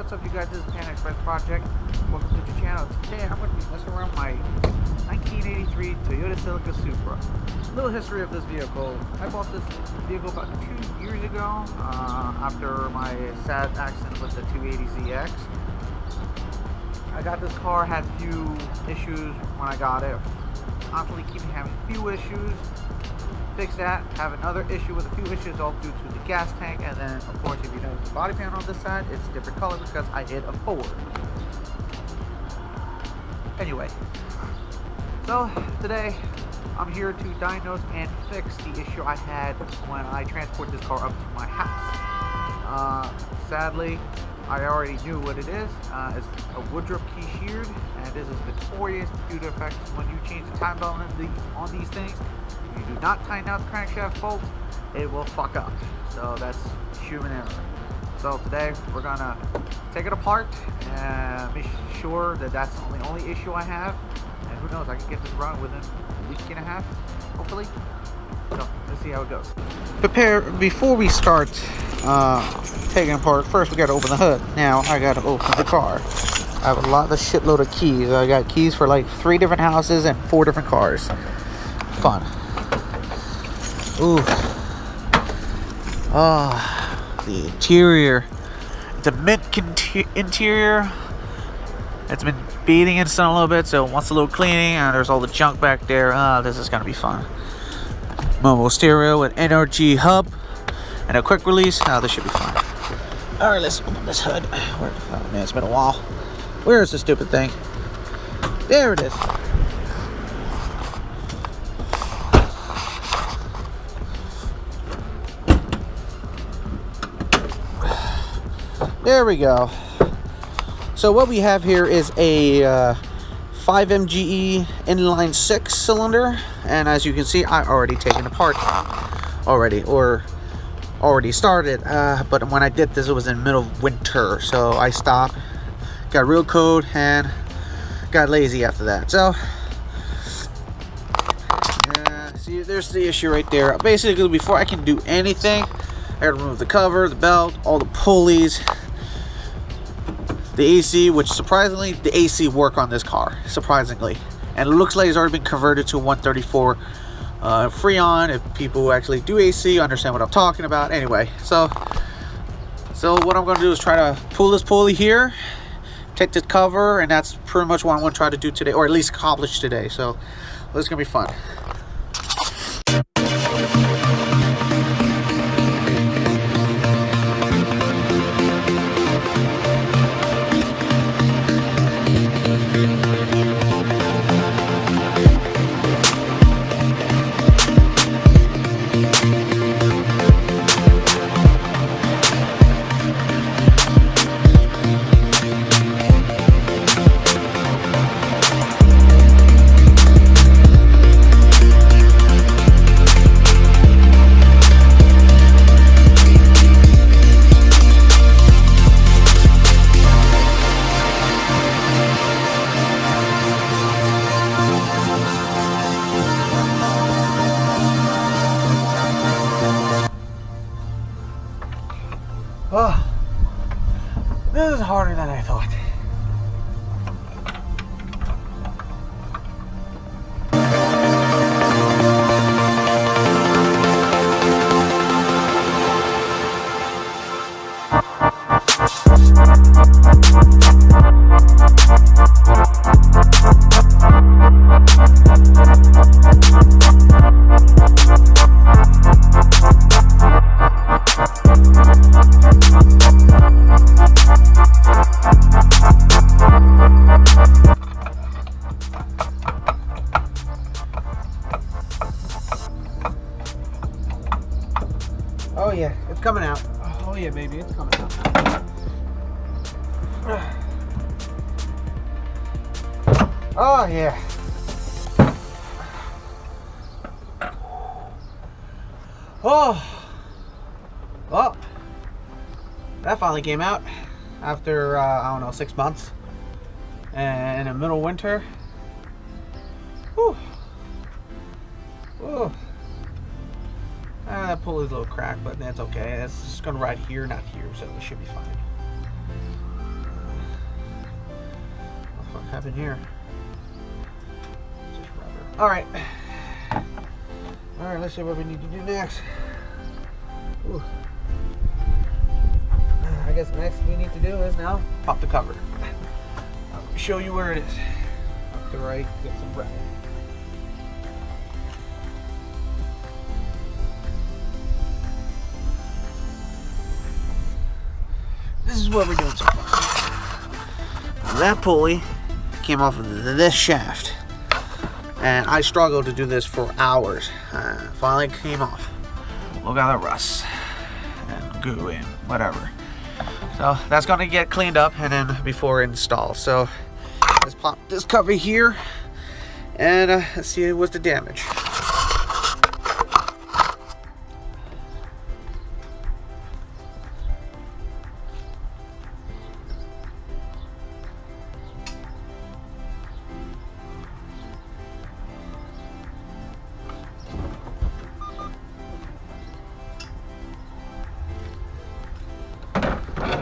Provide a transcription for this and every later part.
What's up, you guys? This is Panic Express Project. Welcome to the channel. Today I'm going to be messing around my 1983 Toyota Celica Supra. Little history of this vehicle. I bought this vehicle about 2 years ago after my sad accident with the 280ZX. I got this car, had a few issues when I got it. Constantly keeping having a few issues. Fix that, have another issue with a few issues all due to the gas tank, and then of course if you notice the body panel on this side, it's a different color because I hit a Ford. Anyway, so today I'm here to diagnose and fix the issue I had when I transported this car up to my house. Sadly, I already knew what it is. It's a Woodruff key sheared, and this is notorious due to the fact that when you change the time belt on these things, you do not tighten out the crankshaft bolt, it will fuck up. So that's human error. So today we're gonna take it apart and make sure that that's the only issue I have. And who knows, I can get this run within a week and a half, hopefully. So let's see how it goes. Before we start taking it apart, first we gotta open the hood. Now I gotta open the car. I have a shitload of keys. I got keys for like 3 different houses and 4 different cars. Fun. Ooh. Oh, the interior. It's a mint interior. It's been beating in sun a little bit, so it wants a little cleaning. And there's all the junk back there. This is gonna be fun. Mobile stereo with NRG hub and a quick release. This should be fun. All right, let's open this hood. Oh man, it's been a while. Where is the stupid thing? There it is. There we go. So what we have here is a 5 MGE inline 6 cylinder, and as you can see, I already taken apart already started. But when I did this, it was in the middle of winter, so I stopped, got real cold, and got lazy after that. So see, there's the issue right there. Basically, before I can do anything, I gotta remove the cover, the belt, all the pulleys, the AC, which surprisingly, the AC work on this car, surprisingly. And it looks like it's already been converted to 134 Freon. If people who actually do AC understand what I'm talking about. Anyway, so what I'm going to do is try to pull this pulley here, take the cover, and that's pretty much what I'm going to try to do today, or at least accomplish today. So this is going to be fun. Oh, this is harder than I thought. Oh yeah, it's coming out. Oh yeah, baby, it's coming out. Oh yeah. Oh. Well, that finally came out after I don't know, 6 months, and in the middle of winter. Whew. Whew. That pulley's a little cracked, but that's okay. It's just gonna ride here, not here, so it should be fine. happened here? Just rubber. All right. All right, let's see what we need to do next. Ooh. I guess next we need to do is now pop the cover. I'll show you where it is. Up to the right, get some breath. This is what we're doing so far. That pulley came off of this shaft, and I struggled to do this for hours. Finally came off. Look at the rust and goo and whatever. So that's gonna get cleaned up and then before install. So let's pop this cover here and let's see what's the damage.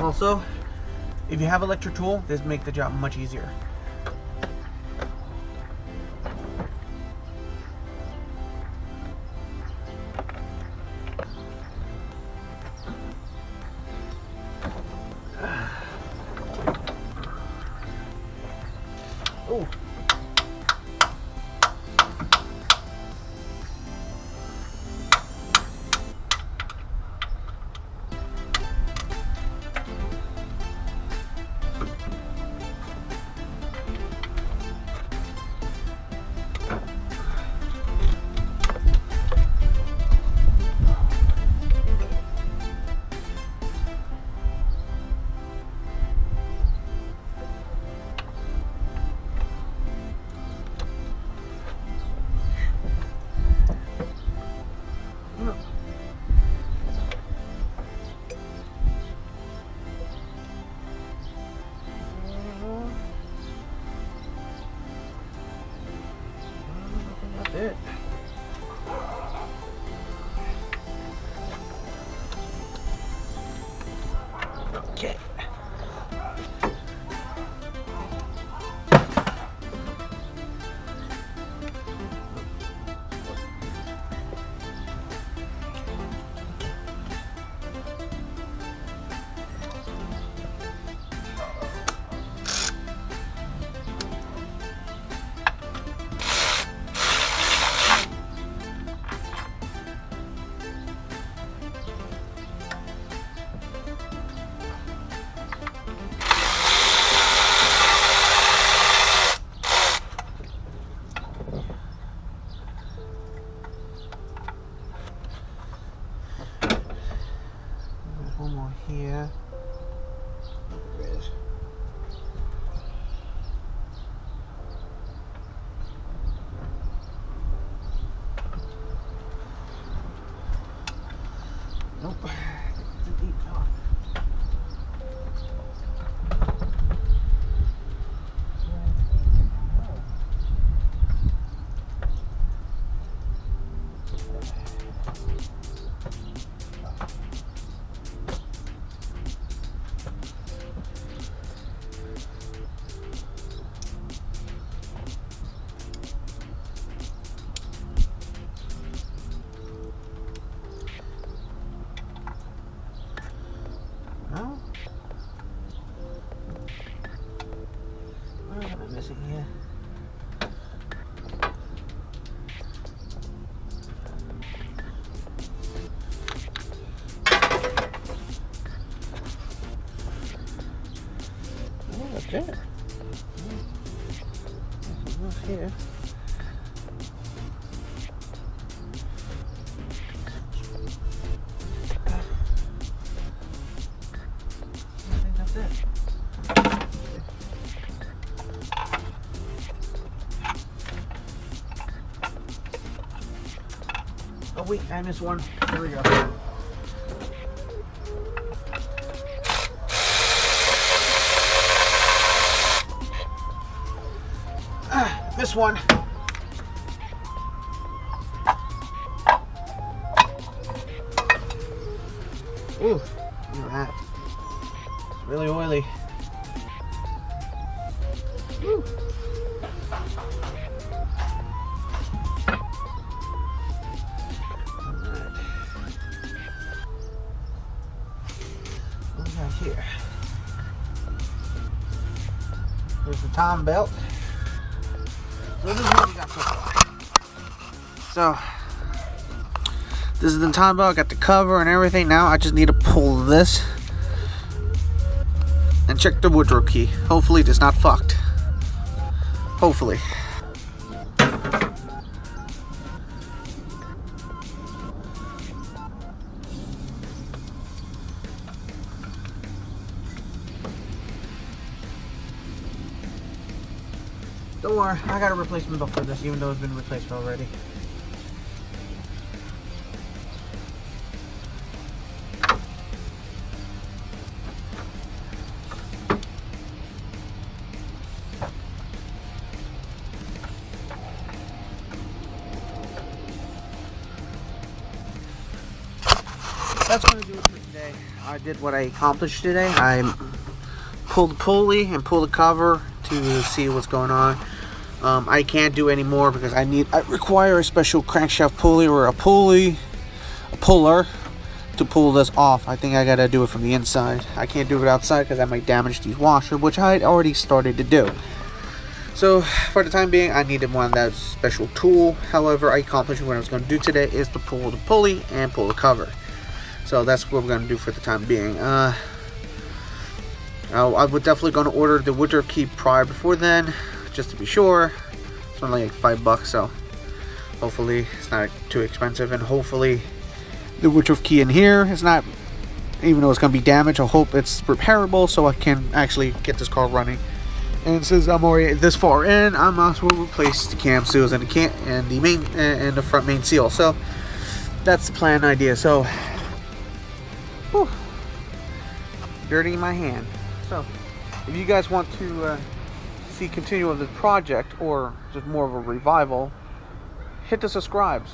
Also, if you have an electric tool, this makes the job much easier. Oh. It. Okay. One more here. There it is. Nope. It's a deep knot. No? What am I missing here? Oh, that's there. What's here? Oh wait, I missed one. Here we go. Missed one. Ooh, look at that. It's really oily. Woo. What we got here? Here's the tom belt. So this is what we got so far. So this is the tom belt. I got the cover and everything. Now I just need to pull this and check the woodrow key. Hopefully it's not fucked. Hopefully. Don't worry, I got a replacement belt for this, even though it's been replaced already. That's going to do it for today. I did what I accomplished today. I pulled the pulley and pulled the cover to see what's going on. I can't do any more because I require a special crankshaft pulley or a puller to pull this off. I think I gotta do it from the inside. I can't do it outside because I might damage these washers, which I had already started to do. So for the time being, I needed one that special tool. However, I accomplished what I was going to do today is to pull the pulley and pull the cover. So that's what we're going to do for the time being. I would definitely going to order the woodrow key prior before then, just to be sure. It's only like $5, so hopefully it's not too expensive, and hopefully the woodrow key in here is not, even though it's going to be damaged, I hope it's repairable so I can actually get this car running. And since I'm already this far in, I might as well replace the cam seals and the front main seal. So that's the plan idea. So, whew, dirty my hand. So, if you guys want to see continue of this project or just more of a revival, hit the subscribes.